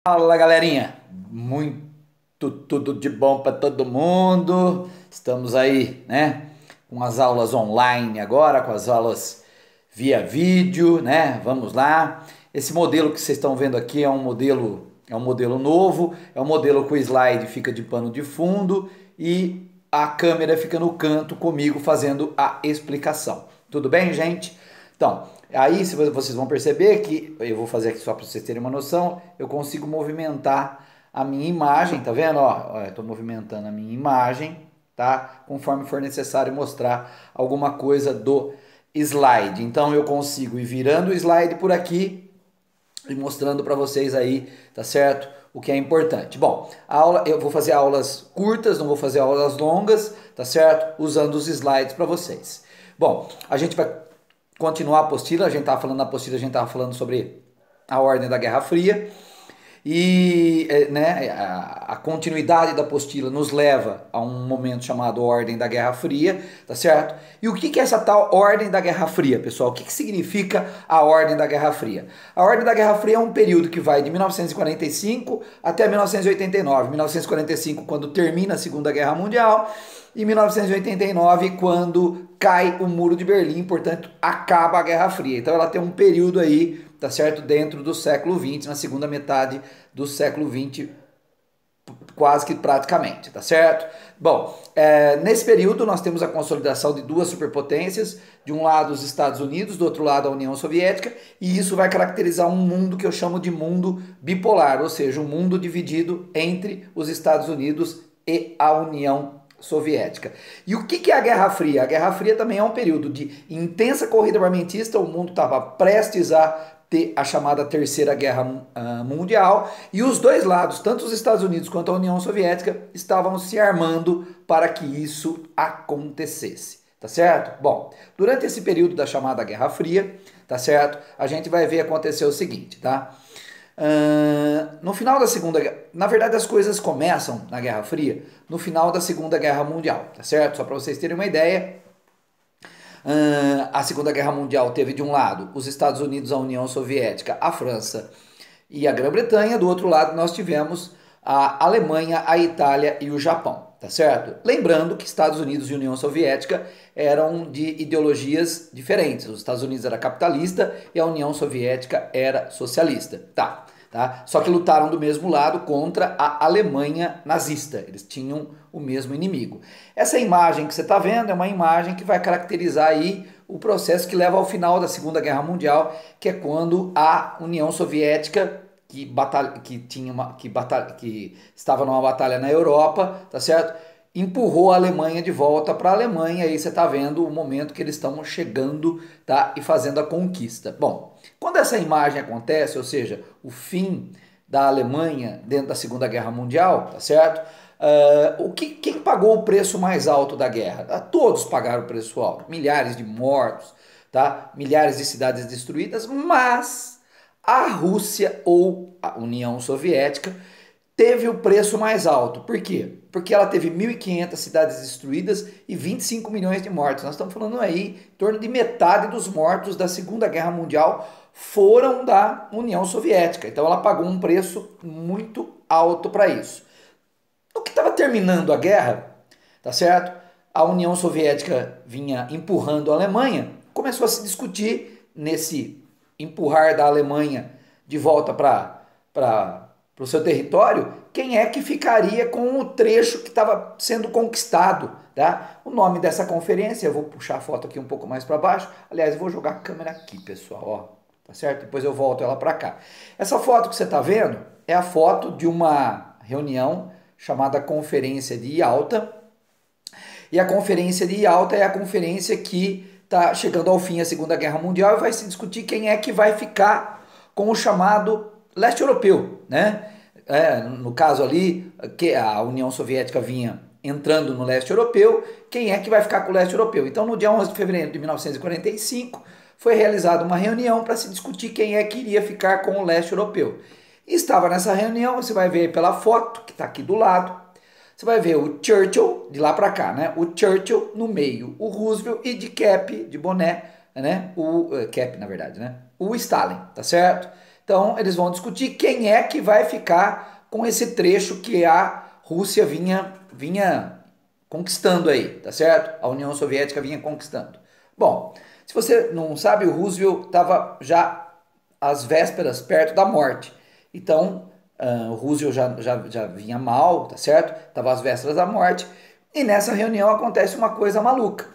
Fala galerinha, muito tudo de bom para todo mundo. Estamos aí, né, com as aulas online agora, com as aulas via vídeo, né? Vamos lá. Esse modelo que vocês estão vendo aqui é um modelo novo, é um modelo que o slide fica de pano de fundo e a câmera fica no canto comigo fazendo a explicação. Tudo bem, gente? Então, aí se vocês vão perceber que eu vou fazer aqui só para vocês terem uma noção, eu consigo movimentar a minha imagem, tá vendo? Ó, eu estou movimentando a minha imagem, tá? Conforme for necessário mostrar alguma coisa do slide. Então eu consigo ir virando o slide por aqui e mostrando para vocês aí, tá certo? O que é importante. Bom, a aula, eu vou fazer aulas curtas, não vou fazer aulas longas, tá certo? Usando os slides para vocês. Bom, a gente vai continuar a apostila, a gente estava falando na apostila, a gente estava falando sobre a ordem da Guerra Fria. E né, a continuidade da apostila nos leva a um momento chamado Ordem da Guerra Fria, tá certo? E o que é essa tal Ordem da Guerra Fria, pessoal? O que significa a Ordem da Guerra Fria? A Ordem da Guerra Fria é um período que vai de 1945 até 1989. 1945, quando termina a Segunda Guerra Mundial, e 1989, quando cai o Muro de Berlim, portanto, acaba a Guerra Fria. Então ela tem um período aí, tá certo, dentro do século XX, na segunda metade do século XX, quase que praticamente, tá certo? Bom, nesse período nós temos a consolidação de duas superpotências, de um lado os Estados Unidos, do outro lado a União Soviética, e isso vai caracterizar um mundo que eu chamo de mundo bipolar, ou seja, um mundo dividido entre os Estados Unidos e a União Soviética. E o que é a Guerra Fria? A Guerra Fria também é um período de intensa corrida armamentista, o mundo estava prestes a ter a chamada Terceira Guerra Mundial, e os dois lados, tanto os Estados Unidos quanto a União Soviética, estavam se armando para que isso acontecesse, tá certo? Bom, durante esse período da chamada Guerra Fria, tá certo? A gente vai ver acontecer o seguinte, tá? No final da Segunda Guerra, na verdade as coisas começam na Guerra Fria no final da Segunda Guerra Mundial, tá certo? Só para vocês terem uma ideia, a Segunda Guerra Mundial teve de um lado os Estados Unidos, a União Soviética, a França e a Grã-Bretanha, do outro lado nós tivemos a Alemanha, a Itália e o Japão, tá certo? Lembrando que Estados Unidos e União Soviética eram de ideologias diferentes. Os Estados Unidos era capitalista e a União Soviética era socialista, tá? Tá? Só que lutaram do mesmo lado contra a Alemanha nazista. Eles tinham o mesmo inimigo. Essa imagem que você está vendo é uma imagem que vai caracterizar aí o processo que leva ao final da Segunda Guerra Mundial, que é quando a União Soviética que estava numa batalha na Europa, tá certo? Empurrou a Alemanha de volta para a Alemanha, aí você está vendo o momento que eles estão chegando, tá? E fazendo a conquista. Bom, quando essa imagem acontece, ou seja, o fim da Alemanha dentro da Segunda Guerra Mundial, tá certo? Quem pagou o preço mais alto da guerra? Todos pagaram o preço alto, milhares de mortos, tá? Milhares de cidades destruídas, mas a Rússia ou a União Soviética teve o preço mais alto. Por quê? Porque ela teve 1.500 cidades destruídas e 25 milhões de mortos. Nós estamos falando aí, em torno de metade dos mortos da Segunda Guerra Mundial foram da União Soviética. Então ela pagou um preço muito alto para isso. No que estava terminando a guerra, tá certo? A União Soviética vinha empurrando a Alemanha, começou a se discutir nesse empurrar da Alemanha de volta para o seu território, quem é que ficaria com o trecho que estava sendo conquistado, tá? O nome dessa conferência, eu vou puxar a foto aqui um pouco mais para baixo, aliás, eu vou jogar a câmera aqui, pessoal, ó, tá certo? Depois eu volto ela para cá. Essa foto que você está vendo é a foto de uma reunião chamada Conferência de Yalta, e a Conferência de Yalta é a conferência que está chegando ao fim a Segunda Guerra Mundial e vai se discutir quem é que vai ficar com o chamado leste europeu, né? No caso ali, que a União Soviética vinha entrando no leste europeu, quem é que vai ficar com o leste europeu? Então, no dia 11 de fevereiro de 1945, foi realizada uma reunião para se discutir quem é que iria ficar com o leste europeu. E estava nessa reunião, você vai ver pela foto, que está aqui do lado, você vai ver o Churchill, de lá para cá, né? O Churchill no meio, o Roosevelt e de cap, de boné, né? O cap, na verdade, né? O Stalin, tá certo? Então eles vão discutir quem é que vai ficar com esse trecho que a Rússia vinha conquistando aí, tá certo? A União Soviética vinha conquistando. Bom, se você não sabe, o Roosevelt estava já às vésperas, perto da morte. Então, o Roosevelt já vinha mal, tá certo? Estava às vésperas da morte. E nessa reunião acontece uma coisa maluca.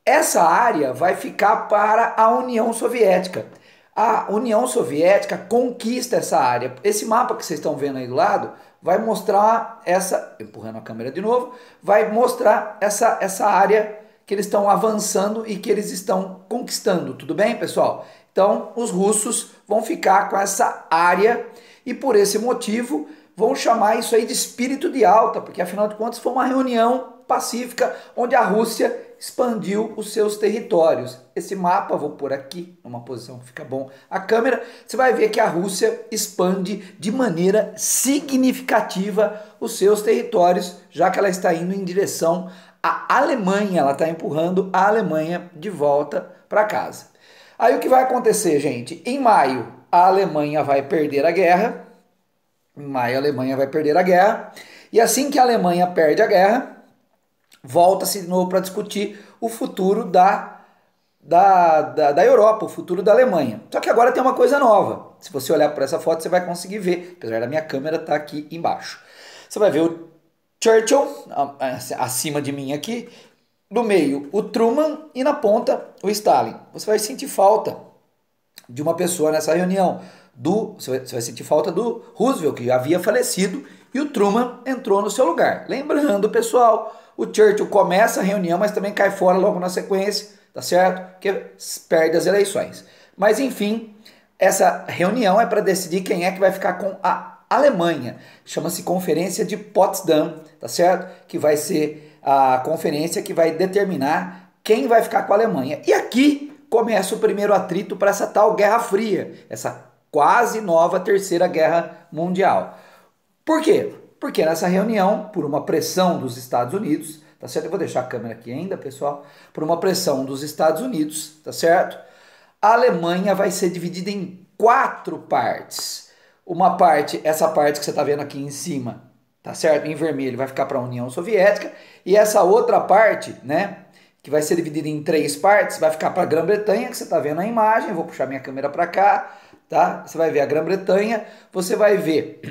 Essa área vai ficar para a União Soviética. A União Soviética conquista essa área. Esse mapa que vocês estão vendo aí do lado vai mostrar essa, empurrando a câmera de novo, vai mostrar essa área que eles estão avançando e que eles estão conquistando. Tudo bem, pessoal? Então, os russos vão ficar com essa área e por esse motivo vão chamar isso aí de espírito de alta, porque afinal de contas foi uma reunião pacífica onde a Rússia expandiu os seus territórios. Esse mapa, vou pôr aqui, numa posição que fica bom a câmera, você vai ver que a Rússia expande de maneira significativa os seus territórios, já que ela está indo em direção à Alemanha, ela está empurrando a Alemanha de volta para casa. Aí o que vai acontecer, gente? Em maio, a Alemanha vai perder a guerra, em maio a Alemanha vai perder a guerra, e assim que a Alemanha perde a guerra, volta-se de novo para discutir o futuro da Europa, o futuro da Alemanha. Só que agora tem uma coisa nova. Se você olhar para essa foto, você vai conseguir ver, apesar da minha câmera estar aqui embaixo. Você vai ver o Churchill, acima de mim aqui, no meio o Truman e na ponta o Stalin. Você vai sentir falta de uma pessoa nessa reunião. Você vai sentir falta do Roosevelt, que havia falecido, e o Truman entrou no seu lugar. Lembrando, pessoal, o Churchill começa a reunião, mas também cai fora logo na sequência, tá certo? Porque perde as eleições. Mas enfim, essa reunião é para decidir quem é que vai ficar com a Alemanha. Chama-se Conferência de Potsdam, tá certo? Que vai ser a conferência que vai determinar quem vai ficar com a Alemanha. E aqui começa o primeiro atrito para essa tal Guerra Fria, essa quase nova Terceira Guerra Mundial. Por quê? Porque nessa reunião, por uma pressão dos Estados Unidos, tá certo? Eu vou deixar a câmera aqui ainda, pessoal. Por uma pressão dos Estados Unidos, tá certo? A Alemanha vai ser dividida em 4 partes. Uma parte, essa parte que você está vendo aqui em cima, tá certo? Em vermelho vai ficar para a União Soviética. E essa outra parte, né, que vai ser dividida em 3 partes, vai ficar para a Grã-Bretanha, que você está vendo na imagem. Eu vou puxar minha câmera para cá. Tá? Você vai ver a Grã-Bretanha, você vai ver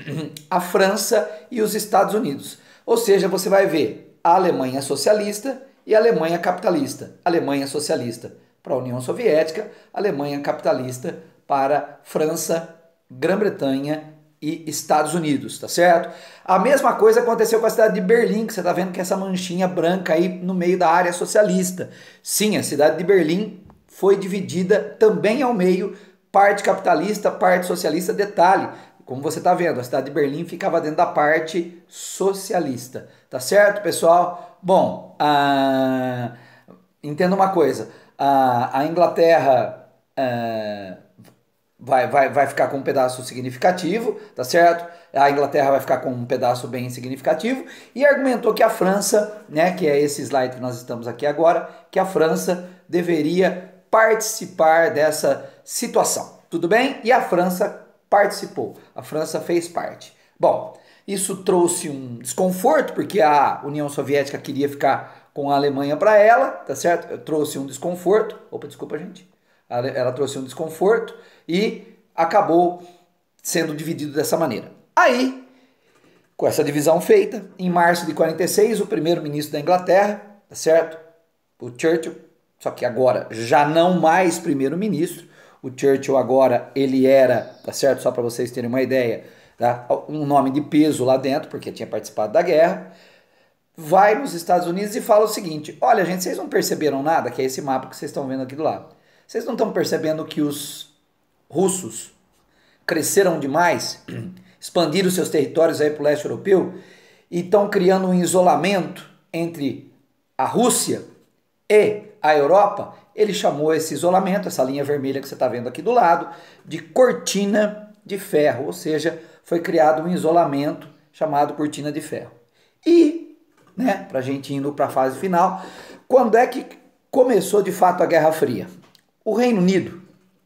a França e os Estados Unidos. Ou seja, você vai ver a Alemanha socialista e a Alemanha capitalista. Alemanha socialista para a União Soviética, Alemanha capitalista para França, Grã-Bretanha e Estados Unidos, tá certo? A mesma coisa aconteceu com a cidade de Berlim, que você está vendo que essa manchinha branca aí no meio da área socialista. Sim, a cidade de Berlim foi dividida também ao meio, parte capitalista, parte socialista. Detalhe, como você está vendo, a cidade de Berlim ficava dentro da parte socialista. Tá certo, pessoal? Bom, entenda uma coisa. A Inglaterra vai ficar com um pedaço significativo, tá certo? A Inglaterra vai ficar com um pedaço bem significativo e argumentou que a França, né, que é esse slide que nós estamos aqui agora, que a França deveria participar dessa situação, tudo bem? E a França participou, a França fez parte. Bom, isso trouxe um desconforto, porque a União Soviética queria ficar com a Alemanha para ela, tá certo? Trouxe um desconforto, opa, desculpa, gente. Ela trouxe um desconforto e acabou sendo dividido dessa maneira. Aí, com essa divisão feita, em março de 46, o primeiro-ministro da Inglaterra, tá certo? O Churchill, só que agora já não mais primeiro-ministro. O Churchill agora, ele era, tá certo? Só para vocês terem uma ideia, tá? Um nome de peso lá dentro, porque tinha participado da guerra. Vai nos Estados Unidos e fala o seguinte: olha, gente, vocês não perceberam nada? Que é esse mapa que vocês estão vendo aqui do lado. Vocês não estão percebendo que os russos cresceram demais, expandiram seus territórios aí para o leste europeu e estão criando um isolamento entre a Rússia e a Europa? Ele chamou esse isolamento, essa linha vermelha que você está vendo aqui do lado, de cortina de ferro, ou seja, foi criado um isolamento chamado cortina de ferro. E, né, para a gente indo para a fase final, quando é que começou de fato a Guerra Fria? O Reino Unido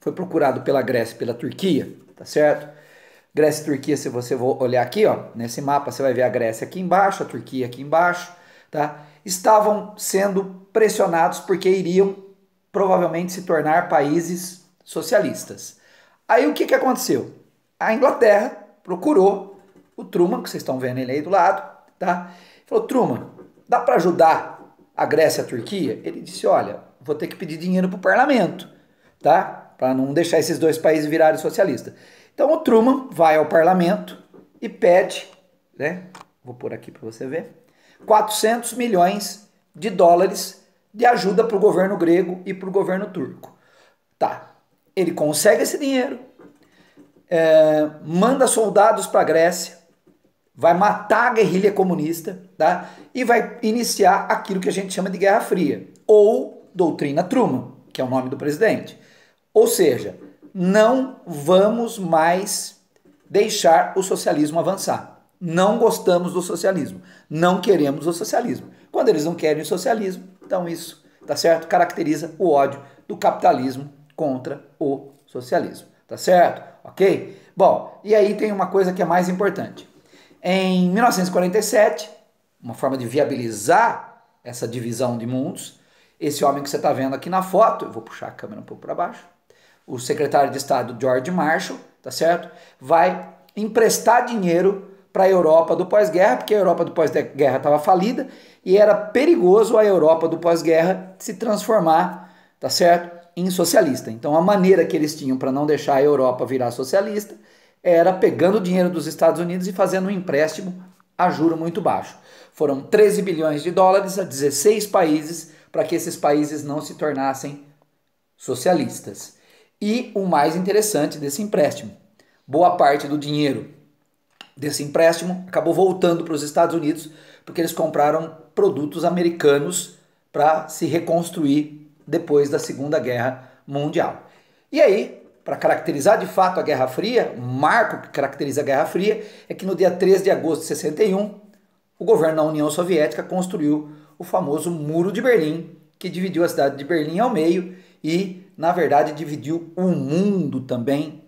foi procurado pela Grécia e pela Turquia, tá certo? Grécia e Turquia, se você for olhar aqui, ó, nesse mapa, você vai ver a Grécia aqui embaixo, a Turquia aqui embaixo, tá? Estavam sendo pressionados porque iriam provavelmente se tornar países socialistas. Aí o que aconteceu? A Inglaterra procurou o Truman, que vocês estão vendo ele aí do lado, tá? Falou, Truman, dá para ajudar a Grécia e a Turquia? Ele disse, olha, vou ter que pedir dinheiro para o parlamento, tá? Para não deixar esses dois países virarem socialistas. Então o Truman vai ao parlamento e pede, né? Vou pôr aqui para você ver, 400 milhões de dólares de ajuda para o governo grego e para o governo turco. Tá, ele consegue esse dinheiro, manda soldados para a Grécia, vai matar a guerrilha comunista, tá? E vai iniciar aquilo que a gente chama de Guerra Fria, ou Doutrina Truman, que é o nome do presidente. Ou seja, não vamos mais deixar o socialismo avançar. Não gostamos do socialismo, não queremos o socialismo. Quando eles não querem o socialismo, então isso, tá certo? Caracteriza o ódio do capitalismo contra o socialismo, tá certo? Ok? Bom, e aí tem uma coisa que é mais importante. Em 1947, uma forma de viabilizar essa divisão de mundos, esse homem que você está vendo aqui na foto, eu vou puxar a câmera um pouco para baixo, o secretário de Estado George Marshall, tá certo? Vai emprestar dinheiro para a Europa do pós-guerra, porque a Europa do pós-guerra estava falida e era perigoso a Europa do pós-guerra se transformar, tá certo? Em socialista. Então a maneira que eles tinham para não deixar a Europa virar socialista era pegando o dinheiro dos Estados Unidos e fazendo um empréstimo a juro muito baixo. Foram 13 bilhões de dólares a 16 países para que esses países não se tornassem socialistas. E o mais interessante desse empréstimo, boa parte do dinheiro desse empréstimo acabou voltando para os Estados Unidos porque eles compraram produtos americanos para se reconstruir depois da Segunda Guerra Mundial. E aí, para caracterizar de fato a Guerra Fria, um marco que caracteriza a Guerra Fria é que no dia 13 de agosto de 61, o governo da União Soviética construiu o famoso Muro de Berlim, que dividiu a cidade de Berlim ao meio e, na verdade, dividiu o mundo também,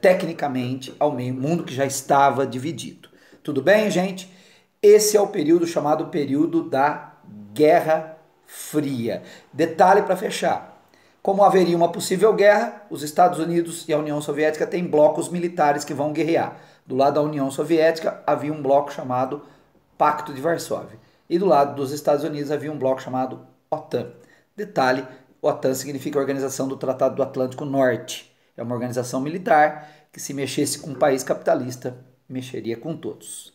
tecnicamente, ao meio, mundo que já estava dividido. Tudo bem, gente? Esse é o período chamado período da Guerra Fria. Detalhe para fechar. Como haveria uma possível guerra, os Estados Unidos e a União Soviética têm blocos militares que vão guerrear. Do lado da União Soviética havia um bloco chamado Pacto de Varsóvia. E do lado dos Estados Unidos havia um bloco chamado OTAN. Detalhe, OTAN significa Organização do Tratado do Atlântico Norte. É uma organização militar que, se mexesse com um país capitalista, mexeria com todos.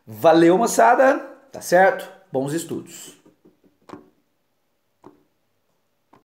Valeu, moçada, tá certo? Bons estudos.